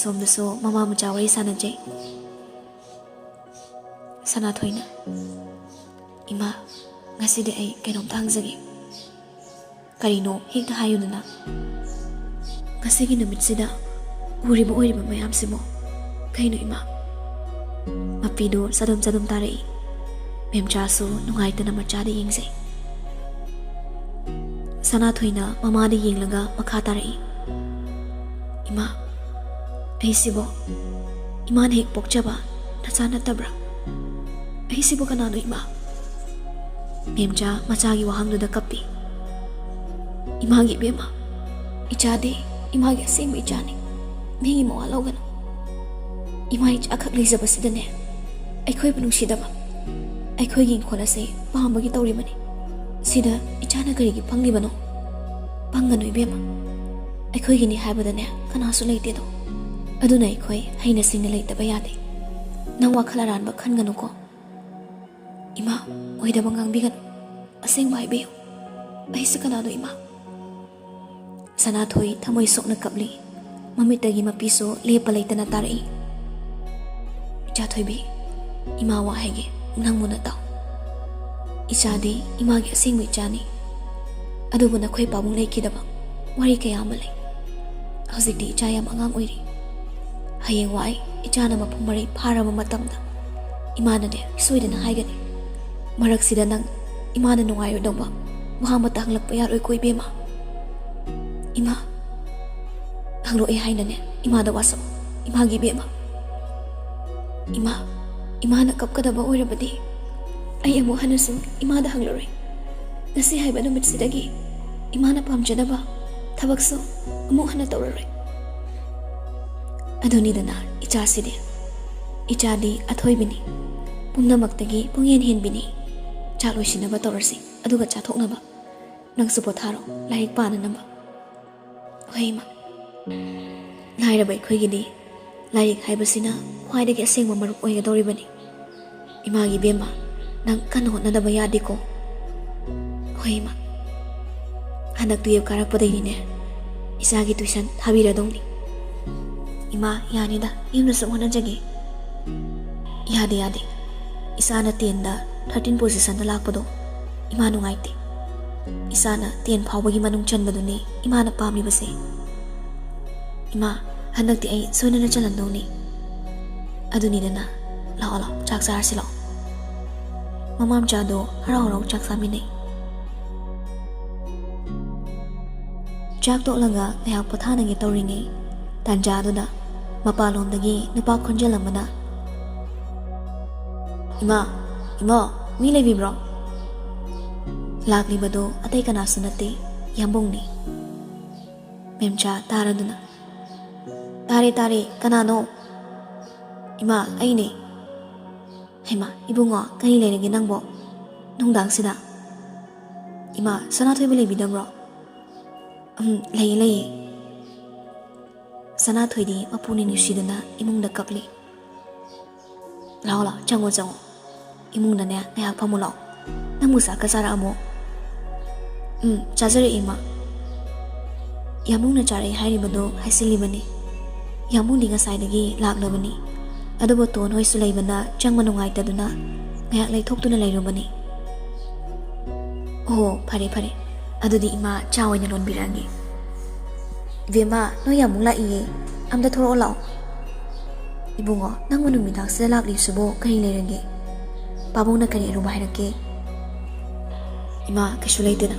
ꯑꯁꯣꯝꯗꯁꯨ ꯃꯃꯥ ꯃꯆꯥ ꯋꯥꯔꯤ ꯁꯥꯟꯅꯖꯩ. ꯁꯅꯥꯊꯣꯏꯅ ꯏꯃꯥ ꯉꯁꯤꯗꯤ ꯑꯩ ꯀꯩꯅꯣꯝꯇ ꯍꯪꯖꯒꯦ. ꯀꯔꯤꯅꯣ ꯍꯦꯛꯇ ꯍꯥꯏꯌꯨꯗꯅ. ꯉꯁꯤꯒꯤ ꯅꯨꯃꯤꯠꯁꯤꯗ ꯎꯔꯤꯕ ꯑꯣꯏꯔꯤꯕ ꯃꯌꯥꯝꯁꯤꯕꯨ ꯀꯩꯅꯣ ꯏꯃꯥ? ꯃꯄꯤꯗꯨ ꯆꯗꯨꯝ ꯇꯥꯔꯛꯏ. ꯃꯦꯝꯆꯥꯁꯨ ꯅꯨꯡꯉꯥꯏꯇꯅ ꯃꯆꯥꯗ ꯌꯦꯡꯖꯩ. ꯁꯅꯥꯊꯣꯏꯅ ꯃꯃꯥꯗ ꯌꯦꯡꯂꯒ ꯃꯈꯥ ꯇꯥꯔꯛꯏ. ꯏꯃꯥ ꯑꯩꯁꯤꯕꯨ ꯏꯃꯥꯅ ꯍꯦꯛ ꯄꯣꯛꯆꯕ ꯅꯆꯥ ꯅꯠꯇꯕ꯭ꯔꯥ? ꯑꯩꯁꯤꯕꯨ ꯀꯅꯥꯅꯣ ꯏꯃꯥ? ꯃꯦꯝꯆꯥ ꯃꯆꯥꯒꯤ ꯋꯥꯍꯪꯗꯨꯗ ꯀꯞꯄꯤ. ꯏꯃꯥꯒꯤ ꯏꯕꯦꯝꯃ, ꯏꯆꯥꯗꯤ ꯏꯃꯥꯒꯤ ꯑꯁꯦꯡꯕ ꯏꯆꯥꯅꯤ. ꯃꯤꯒꯤ ꯃꯋꯥ ꯂꯧꯒꯅꯨ. ꯏꯃꯥ ꯏꯆꯥꯈꯛ ꯂꯩꯖꯕꯁꯤꯗꯅꯦ ꯑꯩꯈꯣꯏꯕꯨ ꯅꯨꯡꯁꯤꯗꯕ, ꯑꯩꯈꯣꯏꯒꯤ ꯏꯪꯈꯣꯜ ꯑꯁꯤ ꯄꯥꯝꯕꯒꯤ ꯇꯧꯔꯤꯕꯅꯤ. ꯁꯤꯗ ꯏꯆꯥꯅ ꯀꯔꯤꯒꯤ ꯄꯪꯂꯤꯕꯅꯣ? ꯄꯪꯒꯅꯨ ꯏꯕꯦꯝꯃ. ꯑꯩꯈꯣꯏꯒꯤꯅꯤ ꯍꯥꯏꯕꯗꯅꯦ ꯀꯅꯥꯁꯨ ꯂꯩꯇꯦꯗꯣ. ꯑꯗꯨꯅ ꯑꯩꯈꯣꯏ ꯍꯩꯅ ꯁꯤꯡꯅ ꯂꯩꯇꯕ ꯌꯥꯗꯦ. ꯅꯪ ꯋꯥꯈꯜ ꯑꯔꯥꯟꯕ ꯈꯟꯒꯅꯨꯀꯣ. ꯏꯃꯥ ꯑꯣꯏꯗꯕ ꯉꯥꯡꯕꯤꯒꯅꯨ. ꯑꯁꯦꯡꯕ ꯍꯥꯏꯕꯤꯌꯨ. ꯑꯩꯁꯦ ꯀꯅꯥꯅꯣ ꯏꯃꯥ? ꯁꯅꯥꯊꯣꯏ ꯊꯃꯣꯏ ꯁꯣꯛꯅ ꯀꯞꯂꯤ. ꯃꯃꯤꯠꯇꯒꯤ ꯃꯄꯤꯁꯨ ꯂꯦꯞꯄ ꯂꯩꯇꯅ ꯇꯥꯔꯛꯏ. ꯏꯆꯥꯊꯣꯏꯕꯤ, ꯏꯃꯥ ꯋꯥ ꯍꯥꯏꯒꯦ, ꯅꯪ ꯃꯨꯟꯅ ꯇꯥꯎ. ꯏꯆꯥꯗꯤ ꯏꯃꯥꯒꯤ ꯑꯁꯦꯡꯕ ꯏꯆꯥꯅꯤ. ꯑꯗꯨꯕꯨ ꯅꯈꯣꯏ ꯄꯥꯕꯨꯡ ꯂꯩꯈꯤꯗꯕ ꯋꯥꯔꯤ ꯀꯌꯥ ꯑꯃ ꯂꯩ. ꯍꯧꯖꯤꯛꯇꯤ ꯏꯆꯥ ꯌꯥꯝ ꯑꯉꯥꯡ ꯑꯣꯏꯔꯤ. ꯍꯌꯦꯡꯋꯥꯏ ꯏꯆꯥꯅ ꯃꯄꯨꯡ ꯃꯔꯩ ꯐꯥꯔꯕ ꯃꯇꯝꯗ ꯏꯃꯥꯅꯅꯦ ꯁꯣꯏꯗꯅ ꯍꯥꯏꯒꯅꯤ. ꯃꯔꯛꯁꯤꯗ ꯅꯪ ꯏꯃꯥꯅ ꯅꯨꯡꯉꯥꯏꯔꯣꯏꯗꯧꯕ ꯋꯥ ꯑꯃꯇ ꯍꯪꯂꯛꯄ ꯌꯥꯔꯣꯏꯀꯣ ꯏꯕꯦꯝꯃ. ꯏꯃꯥ ꯍꯪꯂꯛꯑꯦ ꯍꯥꯏꯅꯅꯦ ꯏꯃꯥꯗ ꯋꯥꯁꯛ. ꯏꯃꯥꯒꯤ ꯏꯕꯦꯝꯃ. ꯏꯃꯥ, ꯏꯃꯥꯅ ꯀꯞꯀꯗꯕ ꯑꯣꯏꯔꯕꯗꯤ ꯑꯩ ꯑꯃꯨꯛ ꯍꯟꯅꯁꯨ ꯏꯃꯥꯗ ꯍꯪꯂꯔꯣꯏ. ꯉꯁꯤ ꯍꯥꯏꯕ ꯅꯨꯃꯤꯠꯁꯤꯗꯒꯤ ꯏꯃꯥꯅ ꯄꯥꯝꯖꯗꯕ ꯊꯕꯛꯁꯨ ꯑꯃꯨꯛ ꯍꯟꯅ ꯇꯧꯔꯔꯣꯏ. ꯑꯗꯨꯅꯤꯗꯅ ꯏꯆꯥꯁꯤꯗꯤ. ꯏꯆꯥꯗꯤ ꯑꯊꯣꯏꯕꯤꯅꯤ. ꯄꯨꯝꯅꯃꯛꯇꯒꯤ ꯄꯨꯡꯍꯦꯟ ꯍꯦꯟꯕꯤꯅꯤ. ꯆꯥꯛ ꯂꯣꯏꯁꯤꯟꯅꯕ ꯇꯧꯔꯁꯤ, ꯑꯗꯨꯒ ꯆꯥꯊꯣꯛꯅꯕ. ꯅꯪꯁꯨ ꯄꯣꯊꯥꯔꯣ, ꯂꯥꯏꯔꯤꯛ ꯄꯥꯅꯅꯕ. ꯍꯣꯏ ꯏꯃꯥ. ꯂꯥꯏꯔꯕ ꯑꯩꯈꯣꯏꯒꯤꯗꯤ ꯂꯥꯏꯔꯤꯛ ꯍꯥꯏꯕꯁꯤꯅ ꯈ꯭ꯋꯥꯏꯗꯒꯤ ꯑꯁꯦꯡꯕ ꯃꯔꯨꯞ ꯑꯣꯏꯒꯗꯧꯔꯤꯕꯅꯤ. ꯏꯃꯥꯒꯤ ꯏꯕꯦꯝꯃ, ꯅꯪ ꯀꯟꯅ ꯍꯣꯠꯅꯗꯕ ꯌꯥꯗꯦꯀꯣ. ꯍꯣꯏ ꯏꯃꯥ. ꯍꯟꯗꯛ 12 ꯀꯥꯔꯛꯄꯗꯒꯤꯅꯦ ꯏꯆꯥꯒꯤ ꯇꯨꯏꯁꯟ ꯊꯥꯕꯤꯔꯗꯧꯅꯤ. ꯏꯃꯥ ꯌꯥꯅꯤꯗ, ꯌꯨꯝꯗ ꯁꯨꯝ ꯍꯣꯠꯅꯖꯒꯦ. ꯌꯥꯗꯦ. ꯏꯆꯥꯅ 10ꯗ 13 ꯄꯣꯖꯤꯁꯟꯗ ꯂꯥꯛꯄꯗꯣ ꯏꯃꯥ ꯅꯨꯡꯉꯥꯏꯇꯦ. ꯏꯆꯥꯅ 10 ꯐꯥꯎꯕꯒꯤ ꯃꯅꯨꯡ ꯆꯟꯕꯗꯨꯅꯤ ꯏꯃꯥꯅ ꯄꯥꯝꯂꯤꯕꯁꯦ. ꯏꯃꯥ ꯍꯟꯗꯛꯇꯤ ꯑꯩ ꯁꯣꯏꯗꯅ ꯆꯜꯍꯟꯗꯧꯅꯤ. ꯑꯗꯨꯅꯤꯗꯅ. ꯂꯥꯛꯑꯣ ꯆꯥꯛ ꯆꯥꯔꯁꯤ ꯂꯥꯛꯑꯣ. ꯃꯃꯥ ꯃꯆꯥꯗꯣ ꯍꯔꯥꯎ ꯆꯥꯛ ꯆꯥꯃꯤꯟꯅꯩ. ꯆꯥꯛ ꯇꯣꯛꯂꯒ ꯉꯥꯏꯍꯥꯛ ꯄꯣꯊꯥꯅꯒꯦ ꯇꯧꯔꯤꯉꯩ ꯇꯥꯟꯖꯥꯗꯨꯗ ꯃꯄꯥꯟꯂꯣꯝꯗꯒꯤ ꯅꯨꯄꯥ ꯈꯣꯟꯖꯦꯜ ꯑꯃꯅ, ꯏꯃꯥ, ꯃꯤ ꯂꯩꯕꯤꯕ꯭ꯔꯣ? ꯂꯥꯛꯂꯤꯕꯗꯣ ꯑꯇꯩ ꯀꯅꯥꯁꯨ ꯅꯠꯇꯦ, ꯌꯥꯝꯕꯨꯡꯅꯤ. ꯃꯦꯝꯆꯥ ꯇꯥꯔꯗꯨꯅ, ꯇꯥꯔꯦ, ꯀꯅꯥꯅꯣ? ꯏꯃꯥ ꯑꯩꯅꯦ. ꯍꯩꯃꯥ ꯏꯕꯨꯡꯉꯣ, ꯀꯔꯤ ꯂꯩꯔꯒꯦ ꯅꯪꯕꯣ ꯅꯨꯡꯗꯥꯡꯁꯤꯗ? ꯏꯃꯥ ꯁꯅꯥꯊꯣꯏꯕ ꯂꯩꯕꯤꯗꯕ꯭ꯔꯣ? ꯂꯩꯌꯦ. ꯁꯅꯥꯊꯣꯏꯗꯤ ꯃꯄꯨꯅꯤ ꯅꯨꯡꯁꯤꯗꯅ ꯏꯃꯨꯡꯗ ꯀꯞꯂꯤ. ꯂꯥꯛꯑꯣ ꯆꯪꯉꯣ. ꯏꯃꯨꯡꯗꯅꯦ ꯉꯥꯏꯍꯥꯛ ꯐꯝꯃꯨ ꯂꯥꯛꯑꯣ. ꯅꯪꯕꯨ ꯆꯥꯛꯀ ꯆꯥꯔꯛꯑꯃꯣ? ꯆꯥꯖꯔꯛꯏ ꯏꯃꯥ. ꯌꯥꯝꯕꯨꯡꯅ ꯆꯥꯔꯛꯏ ꯍꯥꯏꯔꯤꯕꯗꯣ ꯍꯥꯏꯁꯤꯜꯂꯤꯕꯅꯤ. ꯌꯥꯝꯕꯨꯡꯗꯤ ꯉꯁꯥꯏꯗꯒꯤ ꯂꯥꯛꯂꯕꯅꯤ. ꯑꯗꯨꯕꯨ ꯇꯣꯟ ꯍꯣꯏꯁꯨ ꯂꯩꯕꯅ ꯆꯪꯕ ꯅꯨꯡꯉꯥꯏꯇꯗꯨꯅ ꯉꯥꯏꯍꯥꯛ ꯂꯩꯊꯣꯛꯇꯨꯅ ꯂꯩꯔꯨꯕꯅꯤ. ꯑꯣ ꯐꯔꯦ. ꯑꯗꯨꯗꯤ ꯏꯃꯥ ꯆꯥ ꯑꯣꯏꯅ ꯂꯣꯟꯕꯤꯔꯛꯑꯒꯦ. ꯏꯕꯦꯝꯃ, ꯅꯣꯏ ꯌꯥꯝꯕꯨꯡ ꯂꯥꯛꯏꯌꯦ. ꯑꯝꯇ ꯊꯣꯔꯛꯑꯣ ꯂꯥꯛꯑꯣ. ꯏꯕꯨꯡꯉꯣ, ꯅꯪꯕꯨ ꯅꯨꯃꯤꯗꯥꯡꯁꯤꯗ ꯂꯥꯛꯂꯤꯕꯁꯤꯕꯨ ꯀꯔꯤ ꯂꯩꯔꯒꯦ? ꯄꯥꯕꯨꯡꯅ ꯀꯔꯤ ꯑꯔꯨꯕ ꯍꯥꯏꯔꯛꯀꯦ? ꯏꯃꯥ ꯀꯩꯁꯨ ꯂꯩꯇꯦꯗ.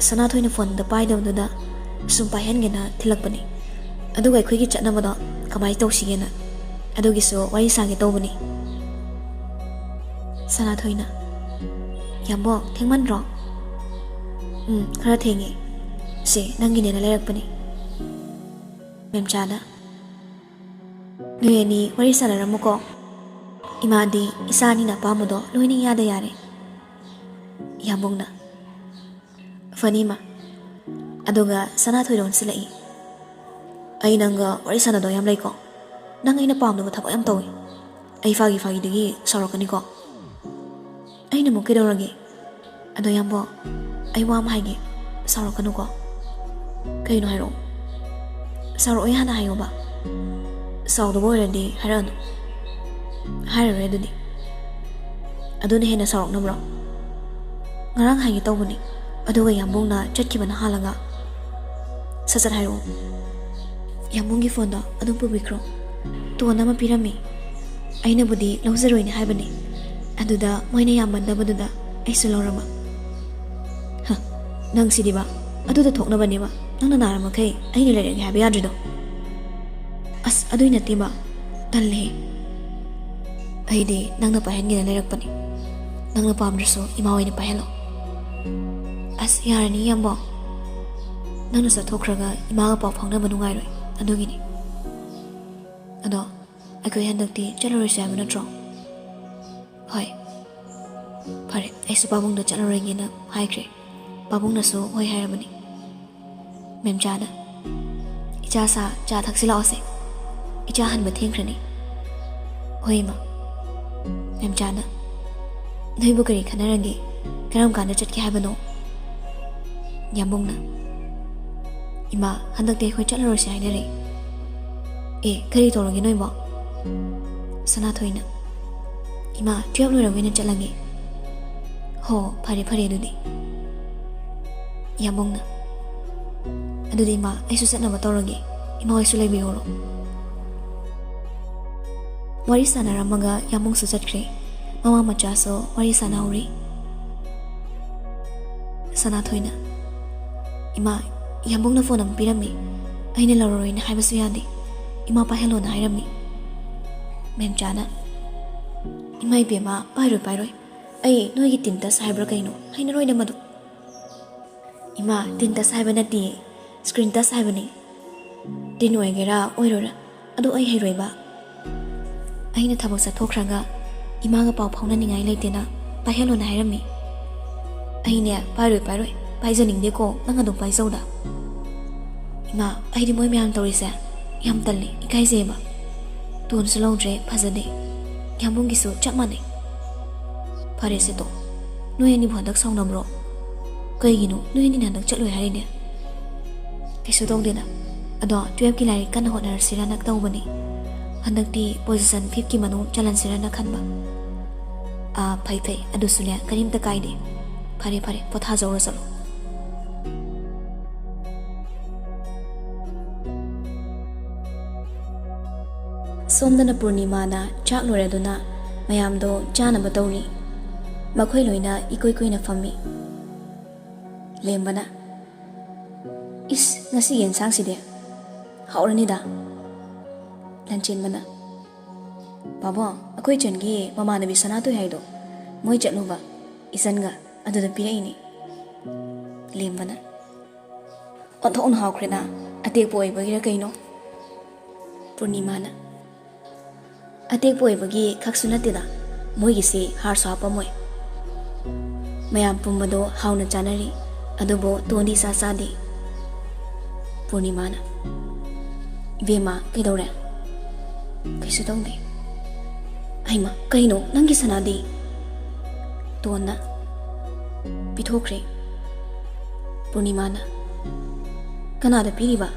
ꯁꯅꯥꯊꯣꯏꯅ ꯐꯣꯟꯗ ꯄꯥꯏꯗꯕꯗꯨꯗ ꯁꯨꯝ ꯄꯥꯏꯍꯟꯒꯦꯅ ꯊꯤꯜꯂꯛꯄꯅꯤ. ꯑꯗꯨꯒ ꯑꯩꯈꯣꯏꯒꯤ ꯆꯠꯅꯕꯗꯣ ꯀꯃꯥꯏꯅ ꯇꯧꯁꯤꯒꯦꯅ, ꯑꯗꯨꯒꯤꯁꯨ ꯋꯥꯔꯤ ꯁꯥꯒꯦ ꯇꯧꯕꯅꯤ. ꯁꯅꯥꯊꯣꯏꯅ, ꯌꯥꯝꯕꯣ ꯊꯦꯡꯃꯟꯗ꯭ꯔꯣ? ꯈꯔ ꯊꯦꯡꯉꯦ. ꯁꯤ ꯅꯪꯒꯤꯅꯦꯅ ꯂꯩꯔꯛꯄꯅꯤ. ꯃꯦꯝꯆꯥꯅ, ꯅꯣꯏ ꯑꯅꯤ ꯋꯥꯔꯤ ꯁꯥꯟꯅꯔꯝꯃꯨꯀꯣ. ꯏꯃꯥꯗꯤ ꯏꯆꯥꯅꯤꯅ ꯑꯄꯥꯝꯕꯗꯣ ꯂꯣꯏꯅ ꯏꯌꯥꯗ ꯌꯥꯔꯦ. ꯌꯥꯝꯕꯨꯡꯅ, ꯐꯅꯤ ꯏꯃꯥ. ꯑꯗꯨꯒ ꯁꯅꯥꯊꯣꯏꯗ ꯑꯣꯟꯁꯤꯜꯂꯛꯏ. ꯑꯩ ꯅꯪꯒ ꯋꯥꯔꯤ ꯁꯥꯟꯅꯗꯧ ꯌꯥꯝ ꯂꯩꯀꯣ. ꯅꯪ ꯑꯩꯅ ꯄꯥꯝꯗꯕ ꯊꯕꯛ ꯌꯥꯝ ꯇꯧꯏ. ꯑꯩ ꯐꯥꯒꯤꯗꯒꯤ ꯁꯥꯎꯔꯛꯀꯅꯤꯀꯣ. ꯑꯩꯅ ꯑꯃꯨꯛ ꯀꯩꯗꯧꯔꯒꯦ? ꯑꯗꯣ ꯌꯥꯝꯕꯣ, ꯑꯩ ꯋꯥ ꯑꯃ ꯍꯥꯏꯒꯦ, ꯁꯥꯎꯔꯛꯀꯅꯨꯀꯣ. ꯀꯩꯅꯣ ꯍꯥꯏꯔꯛꯑꯣ. ꯁꯥꯎꯔꯛꯑꯣꯏ ꯍꯥꯟꯅ ꯍꯥꯏꯌꯣꯕ. ꯁꯥꯎꯗꯕ ꯑꯣꯏꯔꯗꯤ ꯍꯥꯏꯔꯛꯑꯅꯨ ꯍꯥꯏꯔꯔꯣꯏ ꯑꯗꯨꯅ ꯍꯦꯟꯅ ꯁꯥꯎꯔꯛꯅꯕ꯭ꯔꯣ ꯉꯔꯥꯡ ꯍꯥꯏꯒꯦ ꯇꯧꯕꯅꯤ ꯑꯗꯨꯒ ꯌꯥꯝꯕꯨꯡꯅ ꯆꯠꯈꯤꯕꯅ ꯍꯥꯜꯂꯒ ꯁꯠ ꯍꯥꯏꯔꯛꯑꯣ ꯌꯥꯝꯕꯨꯡꯒꯤ ꯐꯣꯟꯗꯣ ꯑꯗꯨꯝ ꯄꯨꯕꯤꯈ꯭ꯔꯣ ꯇꯣꯟ ꯑꯃ ꯄꯤꯔꯝꯃꯤ ꯑꯩꯅꯕꯨꯗꯤ ꯂꯧꯖꯔꯣꯏꯅꯦ ꯍꯥꯏꯕꯅꯤ ꯑꯗꯨꯗ ꯃꯣꯏꯅ ꯌꯥꯝꯃꯟꯗꯕꯗꯨꯗ ꯑꯩꯁꯨ ꯂꯧꯔꯕ ꯅꯪ ꯁꯤꯗꯤꯕ ꯑꯗꯨꯗ ꯊꯣꯛꯅꯕꯅꯦꯕ ꯅꯪꯅ ꯅꯥꯔꯝꯃꯈꯩ ꯑꯩꯅ ꯂꯩꯔꯒꯦ ꯍꯥꯏꯕ ꯌꯥꯗ꯭ꯔꯤꯗꯣ ꯑꯁ ꯑꯗꯨꯏ ꯅꯠꯇꯦꯕ ꯇꯜꯂꯦ ꯑꯩꯗꯤ ꯅꯪꯅ ꯄꯥꯏꯍꯟꯒꯦꯅ ꯂꯩꯔꯛꯄꯅꯤ ꯅꯪꯅ ꯄꯥꯝꯗ꯭ꯔꯁꯨ ꯏꯃꯥ ꯑꯣꯏꯅ ꯄꯥꯏꯍꯜꯂꯣ ꯑꯁ ꯌꯥꯔꯅꯤ ꯌꯥꯝꯕꯣ ꯅꯪꯅ ꯆꯠꯊꯣꯛꯈ꯭ꯔꯒ ꯏꯃꯥꯒ ꯄꯥꯎ ꯐꯥꯎꯅꯕ ꯅꯨꯡꯉꯥꯏꯔꯣꯏ ꯑꯗꯨꯒꯤꯅꯤ ꯑꯗꯣ ꯑꯩꯈꯣꯏ ꯍꯟꯗꯛꯇꯤ ꯆꯠꯂꯔꯣꯏꯁꯦ ꯍꯥꯏꯕ ꯅꯠꯇ꯭ꯔꯣ ꯍꯣꯏ ꯐꯔꯦ ꯑꯩꯁꯨ ꯄꯥꯕꯨꯡꯗ ꯆꯠꯂꯔꯣꯏꯒꯦꯅ ꯍꯥꯏꯈ꯭ꯔꯦ ꯄꯥꯕꯨꯡꯅꯁꯨ ꯍꯣꯏ ꯍꯥꯏꯔꯕꯅꯤ ꯃꯦꯝꯆꯥꯅ ꯏꯆꯥ ꯆꯥ ꯊꯛꯁꯤ ꯂꯥꯛꯑꯣꯁꯦ ꯏꯆꯥ ꯍꯟꯕ ꯊꯦꯡꯈ꯭ꯔꯅꯤ ꯍꯣꯏ ꯏꯃꯥ ꯃꯦꯝꯆꯥꯅ ꯅꯣꯏꯕꯨ ꯀꯔꯤ ꯈꯟꯅꯔꯒꯦ ꯀꯔꯝ ꯀꯥꯟꯗ ꯆꯠꯀꯦ ꯍꯥꯏꯕꯅꯣ ꯌꯥꯝꯕꯨꯡꯅ ꯏꯃꯥ ꯍꯟꯗꯛꯇꯤ ꯑꯩꯈꯣꯏ ꯆꯠꯂꯔꯣꯏꯁꯦ ꯍꯥꯏꯅꯔꯦ ꯀꯔꯤ ꯇꯧꯔꯒꯦ ꯅꯣꯏꯕꯣ ꯁꯅꯥꯊꯣꯏꯅ ꯏꯃꯥ 12 ꯂꯣꯏꯔꯒ ꯑꯣꯏꯅ ꯆꯠꯂꯒꯦ ꯍꯣ ꯐꯔꯦ ꯑꯗꯨꯗꯤ ꯌꯥꯝꯕꯨꯡꯅ ꯑꯗꯨꯗꯤ ꯏꯃꯥ ꯑꯩꯁꯨ ꯆꯠꯅꯕ ꯇꯧꯔꯒꯦ ꯏꯃꯥ ꯍꯣꯏꯁꯨ ꯂꯩꯕꯤꯍꯧꯔꯣ ꯋꯥꯔꯤ ꯁꯥꯟꯅꯔꯝꯃꯒ ꯌꯥꯝꯕꯨꯡꯁꯨ ꯆꯠꯈ꯭ꯔꯦ ꯃꯃꯥ ꯃꯆꯥꯁꯨ ꯋꯥꯔꯤ ꯁꯥꯟꯅꯍꯧꯔꯤ ꯁꯅꯥꯊꯣꯏꯅ ꯏꯃꯥ ꯌꯥꯝꯕꯨꯡꯅ ꯐꯣꯟ ꯑꯃ ꯄꯤꯔꯝꯃꯤ ꯑꯩꯅ ꯂꯧꯔꯔꯣꯏꯅ ꯍꯥꯏꯕꯁꯨ ꯌꯥꯗꯦ ꯏꯃꯥ ꯄꯥꯏꯍꯜꯂꯣꯅ ꯍꯥꯏꯔꯝꯃꯤ ꯃꯦꯝꯆꯥꯅ ꯏꯃꯥ ꯏꯕꯦꯝꯃ ꯄꯥꯏꯔꯣꯏ ꯑꯩ ꯅꯣꯏꯒꯤ ꯇꯤꯟꯇꯁ ꯍꯥꯏꯕ꯭ꯔꯥ ꯀꯩꯅꯣ ꯍꯩꯅꯔꯣꯏꯗ ꯃꯗꯨ ꯏꯃꯥ ꯇꯤꯟꯇꯁ ꯍꯥꯏꯕ ꯅꯠꯇꯦ ꯁ꯭ꯀ꯭ꯔꯤꯟ ꯇꯁ ꯍꯥꯏꯕꯅꯤ ꯇꯤꯟ ꯑꯣꯏꯒꯦꯔꯥ ꯑꯣꯏꯔꯣꯏꯔꯥ ꯑꯗꯨ ꯑꯩ ꯍꯩꯔꯣꯏꯕ ꯑꯩꯅ ꯊꯕꯛ ꯆꯠꯊꯣꯛꯈ꯭ꯔꯒ ꯏꯃꯥꯒ ꯄꯥꯎ ꯐꯥꯎꯅꯅꯤꯡꯉꯥꯏ ꯂꯩꯇꯦꯅ ꯄꯥꯏꯍꯜꯂꯣꯅ ꯍꯥꯏꯔꯝꯃꯤ ꯑꯩꯅꯦ ꯄꯥꯏꯔꯣꯏ ꯄꯥꯏꯖꯅꯤꯡꯗꯦꯀꯣ ꯅꯪ ꯑꯗꯨꯝ ꯄꯥꯏꯖꯧꯗ ꯏꯃꯥ ꯑꯩꯗꯤ ꯃꯣꯏ ꯃꯌꯥꯝ ꯇꯧꯔꯤꯁꯦ ꯌꯥꯝ ꯇꯜꯂꯤ ꯏꯀꯥꯏꯖꯩꯕ ꯇꯣꯟꯁꯨ ꯂꯧꯗ꯭ꯔꯦ ꯐꯖꯗꯦ ꯌꯥꯝꯕꯨꯡꯒꯤꯁꯨ ꯆꯞ ꯃꯥꯟꯅꯩ ꯐꯔꯦꯁꯦ ꯇꯣ ꯅꯣꯏ ꯑꯅꯤꯕꯨ ꯍꯟꯗꯛ ꯁꯥꯎꯅꯕ꯭ꯔꯣ ꯀꯩꯒꯤꯅꯣ ꯅꯣꯏ ꯑꯅꯤꯅ ꯍꯟꯗꯛ ꯆꯠꯂꯣꯏ ꯍꯥꯏꯔꯤꯅꯦ ꯀꯩꯁꯨ ꯇꯧꯗꯦꯗ ꯑꯗꯣ 12ꯀꯤ ꯂꯥꯏꯔꯤꯛ ꯀꯟꯅ ꯍꯣꯠꯅꯔꯁꯤꯔꯅ ꯇꯧꯕꯅꯤ ꯍꯟꯗꯛꯇꯤ ꯄꯣꯖꯤꯁꯟ 5ꯀꯤ ꯃꯅꯨꯡ ꯆꯜꯍꯟꯁꯤꯔꯅ ꯈꯟꯕ ꯐꯩ ꯑꯗꯨꯁꯨꯅꯦ ꯀꯔꯤꯝꯇ ꯀꯥꯏꯗꯦ ꯐꯔꯦ ꯄꯣꯊꯥꯖꯧꯔꯣ ꯆꯠꯂꯣ ꯁꯣꯝꯗꯅ ꯄꯨꯔꯅꯤꯃꯥꯅ ꯆꯥꯛ ꯂꯣꯏꯔꯗꯨꯅ ꯃꯌꯥꯝꯗꯣ ꯆꯥꯅꯕ ꯇꯧꯔꯤ ꯃꯈꯣꯏ ꯂꯣꯏꯅ ꯏꯀꯨꯏ ꯀꯨꯏꯅ ꯐꯝꯃꯤ ꯂꯦꯝꯕꯅ ꯏꯁ ꯉꯁꯤ ꯌꯦꯟꯁꯥꯡꯁꯤꯗꯤ ꯍꯥꯎꯔꯅꯤꯗ ꯂꯟꯆꯦꯟꯕꯅ ꯄꯥꯕꯣ ꯑꯩꯈꯣꯏ ꯆꯟꯒꯤ ꯃꯃꯥꯟꯅꯕꯤ ꯁꯅꯥꯇꯣꯏ ꯍꯥꯏꯗꯣ ꯃꯣꯏ ꯆꯠꯂꯨꯕ ꯏꯆꯟꯒ ꯑꯗꯨꯗ ꯄꯤꯔꯛꯏꯅꯤ ꯂꯦꯝꯕꯅ ꯑꯣꯟꯊꯣꯛꯅ ꯍꯥꯎꯈ꯭ꯔꯦꯅ ꯑꯇꯦꯛꯄ ꯑꯣꯏꯕꯒꯤꯔ ꯀꯩꯅꯣ ꯄꯨꯔꯅꯤꯃꯥꯅ ꯑꯇꯦꯛꯄ ꯑꯣꯏꯕꯒꯤ ꯈꯛꯁꯨ ꯅꯠꯇꯦꯗ ꯃꯣꯏꯒꯤꯁꯤ ꯍꯥꯔꯁꯨ ꯍꯥꯞꯄꯝꯃꯣꯏ ꯃꯌꯥꯝ ꯄꯨꯝꯕꯗꯣ ꯍꯥꯎꯅ ꯆꯥꯅꯔꯤ ꯑꯗꯨꯕꯨ ꯇꯣꯟꯗꯤ ꯆꯥꯗꯦ ꯄꯨꯔꯅꯤꯃꯥꯅ ꯏꯕꯦꯝꯃ ꯀꯩꯗꯧꯔꯦ ꯀꯩꯁꯨ ꯇꯧꯗꯦ ꯍꯩꯃ ꯀꯩꯅꯣ ꯅꯪꯒꯤ ꯁꯅꯥꯗꯤ ꯇꯣꯟꯅ ꯄꯤꯊꯣꯛꯈ꯭ꯔꯦ ꯄꯨꯔꯅꯤꯃꯥꯅ ꯀꯅꯥꯗ ꯄꯤꯔꯤꯕ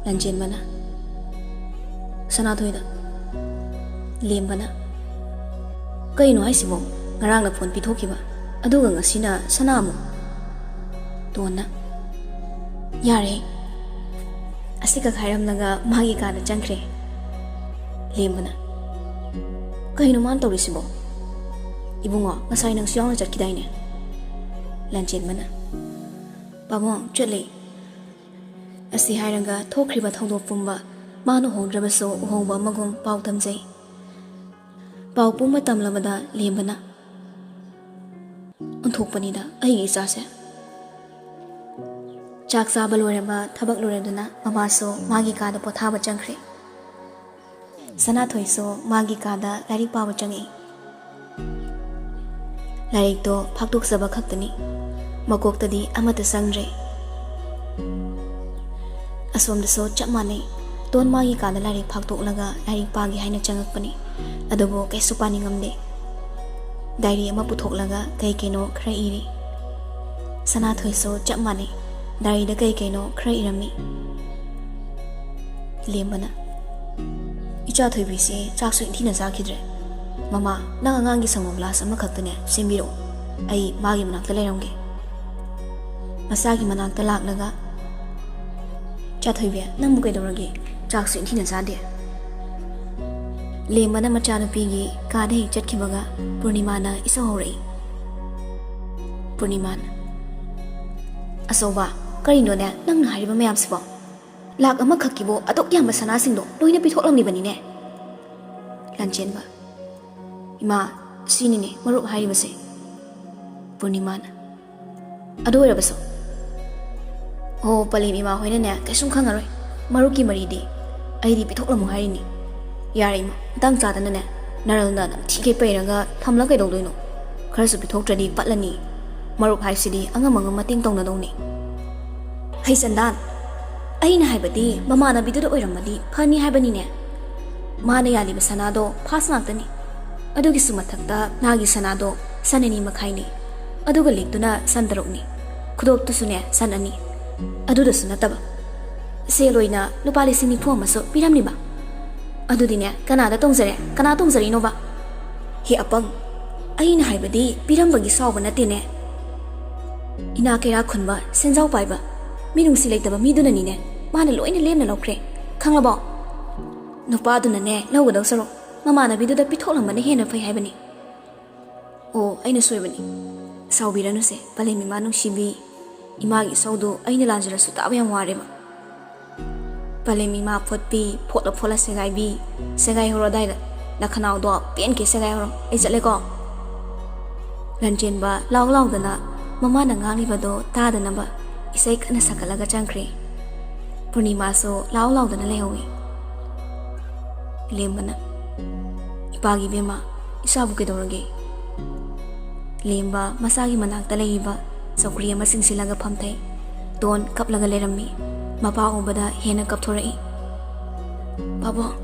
ꯂꯟꯆꯦꯟꯕꯅ ꯁꯅꯥꯊꯣꯏꯗ ꯂꯦꯝꯕꯅ ꯀꯩꯅꯣ ꯍꯥꯏꯁꯤꯕꯣ ꯉꯔꯥꯡꯅ ꯐꯣꯟ ꯄꯤꯊꯣꯛꯈꯤꯕ ꯑꯗꯨꯒ ꯉꯁꯤꯅ ꯁꯅꯥ ꯑꯃꯨꯛ ꯇꯣꯟꯅ ꯌꯥꯔꯦ ꯑꯁꯤꯈꯛ ꯍꯥꯏꯔꯝꯂꯒ ꯃꯥꯒꯤ ꯀꯥꯗ ꯆꯪꯈ꯭ꯔꯦ ꯂꯦꯝꯕꯅ ꯀꯩꯅꯣ ꯃꯥꯅ ꯇꯧꯔꯤꯁꯤꯕꯣ ꯏꯕꯨꯡꯉꯣ ꯉꯁꯥꯏ ꯅꯪꯁꯨ ꯌꯥꯎꯅ ꯆꯠꯈꯤꯗꯥꯏꯅꯦ ꯂꯟꯆꯦꯟꯕꯅ ꯄꯥꯕꯨꯡ ꯆꯠꯂꯦ ꯑꯁꯤ ꯍꯥꯏꯔꯒ ꯊꯣꯛꯈ꯭ꯔꯤꯕ ꯊꯧꯗꯣꯛ ꯄꯨꯝꯕ ꯃꯥꯅ ꯎꯍꯧꯗ꯭ꯔꯕꯁꯨ ꯎꯍꯧꯕ ꯑꯃꯒꯨꯝ ꯄꯥꯎ ꯇꯝꯖꯩ ꯄꯥꯎ ꯄꯨꯝꯕ ꯇꯝꯂꯕꯗ ꯂꯦꯝꯕꯅ ꯑꯣꯟꯊꯣꯛꯄꯅꯤꯗ ꯑꯩꯒꯤ ꯏꯆꯥꯁꯦ ꯆꯥꯛ ꯆꯥꯕ ꯂꯣꯏꯔꯕ ꯊꯕꯛ ꯂꯣꯏꯔꯗꯨꯅ ꯃꯃꯥꯁꯨ ꯃꯥꯒꯤ ꯀꯥꯗ ꯄꯣꯊꯥꯕ ꯆꯪꯈ꯭ꯔꯦ ꯁꯅꯥꯊꯣꯏꯁꯨ ꯃꯥꯒꯤ ꯀꯥꯗ ꯂꯥꯏꯔꯤꯛ ꯄꯥꯕ ꯆꯪꯉꯛꯏ ꯂꯥꯏꯔꯤꯛꯇꯣ ꯐꯥꯛꯇꯣꯛꯆꯕ ꯈꯛꯇꯅꯤ ꯃꯀꯣꯛꯇꯗꯤ ꯑꯃꯠꯇ ꯆꯪꯗ꯭ꯔꯦ ꯑꯁꯣꯝꯗꯁꯨ ꯆꯞ ꯃꯥꯟꯅꯩ ꯇꯣꯟ ꯃꯥꯒꯤ ꯀꯥꯗ ꯂꯥꯏꯔꯤꯛ ꯐꯥꯛꯇꯣꯛꯂꯒ ꯂꯥꯏꯔꯤꯛ ꯄꯥꯒꯦ ꯍꯥꯏꯅ ꯆꯪꯉꯛꯄꯅꯤ ꯑꯗꯨꯕꯨ ꯀꯩꯁꯨ ꯄꯥꯅꯤꯡꯉꯝꯗꯦ ꯗꯥꯏꯔꯤ ꯑꯃ ꯄꯨꯊꯣꯛꯂꯒ ꯀꯩꯅꯣ ꯈꯔ ꯏꯔꯤ ꯁꯅꯥꯊꯣꯏꯁꯨ ꯆꯞ ꯃꯥꯟꯅꯩ ꯗꯥꯏꯔꯤꯗ ꯀꯩꯅꯣ ꯈꯔ ꯏꯔꯝꯃꯤ ꯂꯦꯝꯕꯅ ꯏꯆꯥ ꯊꯣꯏꯕꯤꯁꯤ ꯆꯥꯛꯁꯨ ꯏꯟꯊꯤꯅ ꯆꯥꯈꯤꯗ꯭ꯔꯦ ꯃꯃꯥ ꯅꯪ ꯑꯉꯥꯡꯒꯤ ꯁꯪꯒꯣꯝ ꯒ꯭ꯂꯥꯁ ꯑꯃꯈꯛꯇꯅꯦ ꯁꯦꯝꯕꯤꯔꯛꯑꯣ ꯑꯩ ꯃꯥꯒꯤ ꯃꯅꯥꯛꯇ ꯂꯩꯔꯝꯒꯦ ꯃꯆꯥꯒꯤ ꯃꯅꯥꯛꯇ ꯂꯥꯛꯂꯒ ꯆꯥꯊꯣꯏꯕꯤ ꯅꯪꯕꯨ ꯀꯩꯗꯧꯔꯒꯦ ꯆꯥꯛꯁꯨ ꯏꯟꯊꯤꯅ ꯆꯥꯗꯦ ꯂꯦꯝꯕꯅ ꯃꯆꯥꯅꯨꯄꯤꯒꯤ ꯀꯥꯗ ꯍꯦꯛ ꯆꯠꯈꯤꯕꯒ ꯄꯨꯔꯅꯤꯃꯥꯅ ꯏꯁꯧ ꯍꯧꯔꯛꯏ ꯄꯨꯔꯅꯤꯃꯥꯅ ꯑꯆꯧꯕ ꯀꯔꯤꯅꯣꯅꯦ ꯅꯪꯅ ꯍꯥꯏꯔꯤꯕ ꯃꯌꯥꯝꯁꯤꯕꯣ ꯂꯥꯛ ꯑꯃꯈꯛꯀꯤꯕꯨ ꯑꯗꯨꯛ ꯌꯥꯝꯕ ꯁꯅꯥꯁꯤꯡꯗꯣ ꯂꯣꯏꯅ ꯄꯤꯊꯣꯛꯂꯝꯂꯤꯕꯅꯤꯅꯦ ꯂꯥꯟꯆꯦꯟꯕ ꯏꯃꯥ ꯁꯤꯅꯤꯅꯦ ꯃꯔꯨꯞ ꯍꯥꯏꯔꯤꯕꯁꯦ ꯄꯨꯔꯅꯤꯃꯥꯅ ꯑꯗꯨ ꯑꯣꯏꯔꯕꯁꯨ ꯑꯣ ꯄꯂꯦꯝ ꯏꯃꯥ ꯍꯣꯏꯅꯅꯦ ꯀꯩꯁꯨꯝ ꯈꯪꯉꯔꯣꯏ ꯃꯔꯨꯞꯀꯤ ꯃꯔꯤꯗꯤ ꯑꯩꯗꯤ ꯄꯤꯊꯣꯛꯂꯝꯃꯨ ꯍꯥꯏꯔꯤꯅꯤ ꯌꯥꯔꯦ ꯏꯃꯥ ꯃꯇꯥꯡ ꯆꯥꯗꯅꯅꯦ ꯅꯔꯜꯅ ꯅꯝꯊꯤꯒꯩ ꯄꯩꯔꯒ ꯊꯝꯂ ꯀꯩꯗꯧꯗꯣꯏꯅꯣ ꯈꯔꯁꯨ ꯄꯤꯊꯣꯛꯇ꯭ꯔꯗꯤ ꯄꯠꯂꯅꯤ ꯃꯔꯨꯞ ꯍꯥꯏꯁꯤꯗꯤ ꯑꯉꯝ ꯑꯉꯝ ꯃꯇꯦꯡ ꯇꯧꯅꯗꯧꯅꯤ ꯍꯩ ꯆꯟꯗꯥꯟ ꯑꯩꯅ ꯍꯥꯏꯕꯗꯤ ꯃꯃꯥꯟꯅꯕꯤꯗꯨꯗ ꯑꯣꯏꯔꯝꯃꯗꯤ ꯐꯅꯤ ꯍꯥꯏꯕꯅꯤꯅꯦ ꯃꯥꯅ ꯌꯥꯜꯂꯤꯕ ꯁꯅꯥꯗꯣ ꯐꯥꯁ ꯉꯥꯛꯇꯅꯤ ꯑꯗꯨꯒꯤꯁꯨ ꯃꯊꯛꯇ ꯃꯥꯒꯤ ꯁꯅꯥꯗꯣ ꯁꯟ 2 ꯃꯈꯥꯏꯅꯤ ꯑꯗꯨꯒ ꯂꯤꯛꯇꯨꯅ ꯁꯟ 3ꯅꯤ ꯈꯨꯗꯣꯞꯇꯨꯁꯨꯅꯦ ꯁꯟ 2 ꯑꯗꯨꯗꯁꯨ ꯅꯠꯇꯕ ꯁꯦꯜ ꯑꯣꯏꯅ ꯂꯨꯄꯥ 90,000 ꯄꯤꯔꯝꯂꯤꯕ ꯑꯗꯨꯗꯤꯅꯦ ꯀꯅꯥꯗ ꯇꯣꯡꯖꯔꯦ ꯀꯅꯥ ꯇꯣꯡꯖꯔꯤꯅꯣꯕ ꯍꯦ ꯑꯄꯪ ꯑꯩꯅ ꯍꯥꯏꯕꯗꯤ ꯄꯤꯔꯝꯕꯒꯤ ꯁꯥꯎꯕ ꯅꯠꯇꯦꯅꯦ ꯏꯅꯥ ꯀꯩꯔꯥ ꯈꯨꯟꯕ ꯁꯦꯟꯖꯥꯎ ꯄꯥꯏꯕ ꯃꯤꯅꯨꯡꯁꯤ ꯂꯩꯇꯕ ꯃꯤꯗꯨꯅꯅꯤꯅꯦ ꯃꯥꯅ ꯂꯣꯏꯅ ꯂꯦꯝꯅ ꯂꯧꯈ꯭ꯔꯦ ꯈꯪꯂꯕꯣ ꯅꯨꯄꯥꯗꯨꯅꯅꯦ ꯂꯧꯒꯗꯧ ꯁꯔꯨꯛ ꯃꯃꯥꯟꯅꯕꯤꯗꯨꯗ ꯄꯤꯊꯣꯛꯂꯝꯕꯅ ꯍꯦꯟꯅ ꯐꯩ ꯍꯥꯏꯕꯅꯤ ꯑꯣ ꯑꯩꯅ ꯁꯣꯏꯕꯅꯤ ꯁꯥꯎꯕꯤꯔꯅꯨꯁꯦ ꯄꯂꯦꯝ ꯏꯃꯥ ꯅꯨꯡꯁꯤꯕꯤ ꯏꯃꯥꯒꯤ ꯏꯁꯧꯗꯨ ꯑꯩꯅ ꯂꯥꯟꯖꯔꯁꯨ ꯇꯥꯕ ꯌꯥꯝ ꯋꯥꯔꯦꯕ ꯄꯂꯦꯝ ꯏꯃꯥ ꯐꯣꯠꯄꯤ ꯐꯣꯠꯂ ꯁꯦꯒꯥꯏꯕꯤ ꯁꯦꯒꯥꯏꯍꯧꯔꯣ ꯑꯗꯥꯏꯗ ꯅꯈꯅꯥꯎꯗꯣ ꯄꯦꯟꯀꯦ ꯁꯦꯒꯥꯏꯍꯧꯔꯣ ꯑꯩ ꯆꯠꯂꯦꯀꯣ ꯂꯟꯆꯦꯟꯕ ꯂꯥꯎ ꯂꯥꯎꯗꯅ ꯃꯃꯥꯅ ꯉꯥꯡꯂꯤꯕꯗꯣ ꯇꯥꯗꯅꯕ ꯏꯁꯩ ꯀꯟꯅ ꯁꯛꯀꯠꯂꯒ ꯆꯪꯈ꯭ꯔꯦ ꯄꯨꯔꯅꯤꯃꯥꯁꯨ ꯂꯥꯎ ꯂꯥꯎꯗꯅ ꯂꯩꯍꯧꯏ ꯂꯦꯝꯕꯅ ꯏꯄꯥꯒꯤ ꯕꯦꯝꯃ ꯏꯆꯥꯕꯨ ꯀꯩꯗꯧꯔꯒꯦ ꯂꯦꯝꯕ ꯃꯆꯥꯒꯤ ꯃꯅꯥꯛꯇ ꯂꯩꯔꯤꯕ ꯆꯧꯀ꯭ꯔꯤ ꯑꯃ ꯆꯤꯡꯁꯤꯜꯂꯒ ꯐꯝꯊꯩ ꯇꯣꯟ ꯀꯞꯂꯒ ꯂꯩꯔꯝꯃꯤ ꯃꯄꯥ ꯎꯕꯗ ꯍꯦꯟꯅ ꯀꯞꯊꯣꯔꯛꯏ ꯄꯥꯕꯨꯡ